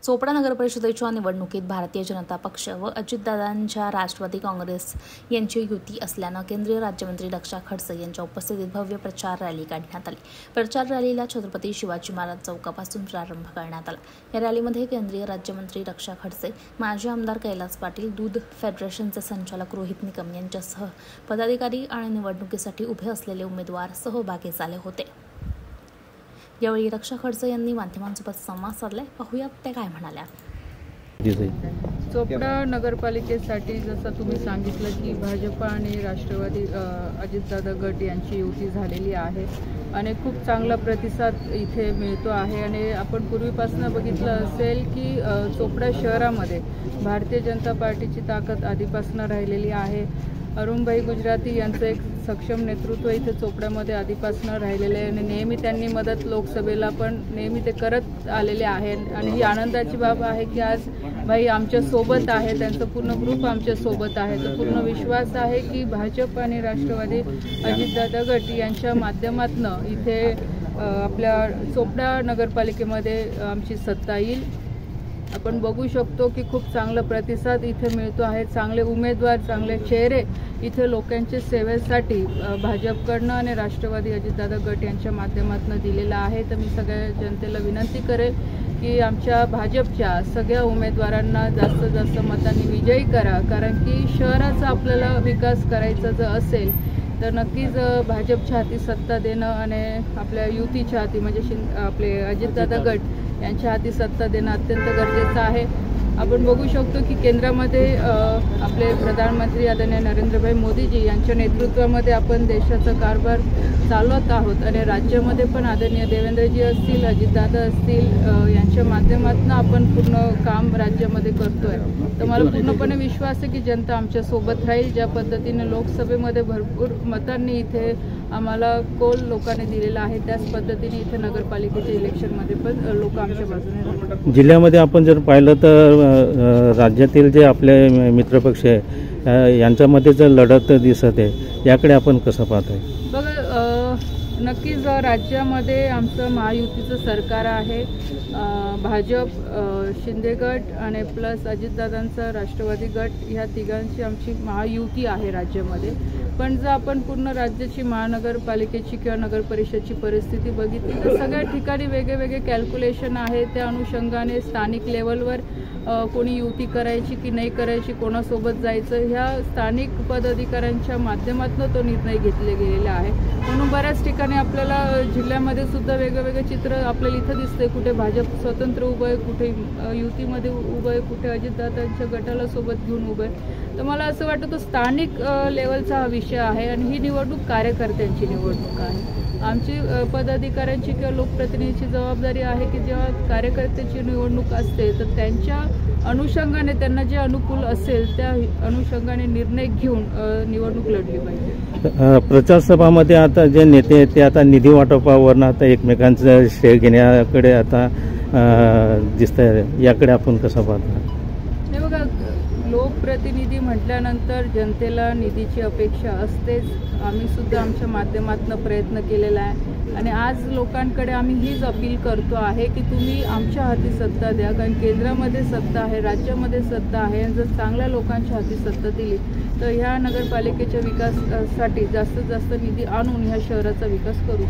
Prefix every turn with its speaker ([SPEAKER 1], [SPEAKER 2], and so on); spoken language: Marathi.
[SPEAKER 1] चोपडा नगरपरिषदेच्या निवडणुकीत भारतीय जनता पक्ष व अजितदादांच्या राष्ट्रवादी काँग्रेस यांची युती असल्यानं केंद्रीय राज्यमंत्री रक्षा खडसे यांच्या उपस्थितीत भव्य प्रचार रॅली काढण्यात आली। प्रचार रॅलीला छत्रपती शिवाजी महाराज चौकापासून प्रारंभ करण्यात आला। या रॅलीमध्ये केंद्रीय राज्यमंत्री रक्षा खडसे, माजी आमदार कैलास पाटील, दूध फेडरेशनचे संचालक रोहित निकम यांच्यासह पदाधिकारी आणि निवडणुकीसाठी उभे असलेले उमेदवार सहभागी झाले होते। यावेळी रक्षा खडसे यांनी माध्यमांसोबत संवाद साधलाय। पाहूया त्या काय म्हणाल्या।
[SPEAKER 2] चोपडा नगरपालिकेसाठी जसं तुम्ही सांगितलं की भाजप आणि राष्ट्रवादी अजितदादा गट यांची युती झालेली आहे आणि खूप चांगला प्रतिसाद इथे मिळतो आहे। आणि आपण पूर्वीपासून बघितलं असेल की चोपडा शहरामध्ये भारतीय जनता पार्टीची ताकद आधीपासून राहिलेली आहे। अरुणभाई गुजराती यांचं एक सक्षम नेतृत्व इथे चोपड्यामध्ये आधीपासून राहिलेले आहे आणि नेहमी त्यांनी मदत लोकसभेला पण नेहमी ते करत आलेले आहे। आणि ही आनंदाची बाब आहे की आज भाई आमच्या सोबत आहे, त्यांचं पूर्ण ग्रुप आमच्या सोबत आहे। तर पूर्ण विश्वास आहे की भाजप आणि राष्ट्रवादी अजितदादा गट यांच्या माध्यमातून इथे आपल्या चोपडा नगरपालिकेमध्ये आमची सत्ता येईल। आपण बघू शकतो की खूप चांगला प्रतिसाद इथे मिळतो आहे। चांगले उमेदवार, चांगले चेहरे इथे लोकांच्या सेवेसाठी भाजपकडनं आणि राष्ट्रवादी अजितदादा गट यांच्या माध्यमातून दिलेला आहे। तर मी सगळ्या जनतेला विनंती करेल की आमच्या भाजपच्या सगळ्या उमेदवारांना जास्तीत जास्त मतांनी विजयी करा, कारण की शहराचा आपल्याला विकास करायचा जर असेल तर नक्कीच भाजपच्या हाती सत्ता देणं आणि आपल्या युतीच्या हाती म्हणजे आपले अजितदादा गट यांच्या हाती सत्ता देणं अत्यंत गरजेचं आहे। आपण बघू शकतो की केंद्रामध्ये आपले प्रधानमंत्री आदरणीय नरेंद्रभाई मोदीजी यांच्या नेतृत्वामध्ये आपण देशाचा कारभार चालवत आहोत आणि राज्यामध्ये पण आदरणीय देवेंद्रजी असतील, अजितदादा असतील यांच्या माध्यमातून आपण पूर्ण काम राज्यामध्ये करतोय। तर मला पूर्णपणे विश्वास आहे की जनता आमच्या सोबत राहील। ज्या पद्धतीने लोकसभेमध्ये भरपूर मतांनी इथे आम्हाला कौल लोकांनी दिलेला आहे, त्याच पद्धतीने इथे नगरपालिकेच्या इलेक्शनमध्ये पण लोक आमच्या बाजूने राहतील।
[SPEAKER 3] जिल्ह्यामध्ये आपण जर पाहिलं तर राज्यातील जे आपले मित्रपक्ष आहे यांच्यामध्ये जर लढत दिसत आहे, याकडे आपण कसं पाहताय?
[SPEAKER 2] बघा, नक्कीच राज्यामध्ये आमचं महायुतीचं सरकार आहे। भाजप, शिंदे गट आणि प्लस अजितदादांचा राष्ट्रवादी गट ह्या तिघांची आमची महायुती आहे राज्यामध्ये। पण जर आपण पूर्ण राज्याची महानगरपालिकेची किंवा नगरपरिषदची परिस्थिती बघितली तर सगळ्या ठिकाणी वेगवेगळे कॅल्क्युलेशन आहे। त्या अनुषंगाने स्थानिक लेवलवर कोणी युती करायची की नाही करायची, कोणासोबत जायचं, ह्या स्थानिक पदाधिकाऱ्यांच्या माध्यमातून तो निर्णय घेतले गेलेला आहे। म्हणून बऱ्याच ठिकाणी आपल्याला जिल्ह्यामध्ये सुद्धा वेगवेगळे चित्र आपल्याला इथं दिसते। कुठे भाजप स्वतंत्र उभं आहे, कुठे युतीमध्ये उभं आहे, कुठे अजितदादांच्या गटाला सोबत घेऊन उभं आहे। तर मला असं वाटतं तो स्थानिक लेवलचा हा विषय आहे आणि ही निवडणूक कार्यकर्त्यांची निवडणूक आहे। आमची पदाधिकाऱ्यांची किंवा लोकप्रतिनिधीची जबाबदारी आहे की जेव्हा कार्यकर्त्याची निवडणूक असते तर त्यांच्या अनुषंगाने त्यांना जे अनुकूल असेल त्या अनुषंगाने निर्णय घेऊन निवडणूक लढली पाहिजे।
[SPEAKER 3] प्रचार सभामध्ये आता जे नेते आहेत ते आता निधी वाटपावरनं आता एकमेकांचं श्रेय घेण्याकडे आता दिसत आहे, याकडे आपण कसं पाहता?
[SPEAKER 2] हे बघा, लोकप्रतिनिधी म्हटल्यानंतर जनतेला निधीची अपेक्षा असतेच। आम्ही सुद्धा आमच्या माध्यमातून प्रयत्न केलेला आहे आणि आज लोकांकडे आम्ही हीच अपील करतो आहे की तुम्ही आमच्या हाती सत्ता द्या, कारण केंद्रामध्ये सत्ता आहे, राज्यामध्ये सत्ता आहे आणि जर चांगल्या लोकांच्या हाती सत्ता दिली तर ह्या नगरपालिकेच्या विकासासाठी जास्तीत जास्त निधी आणून ह्या शहराचा विकास करू।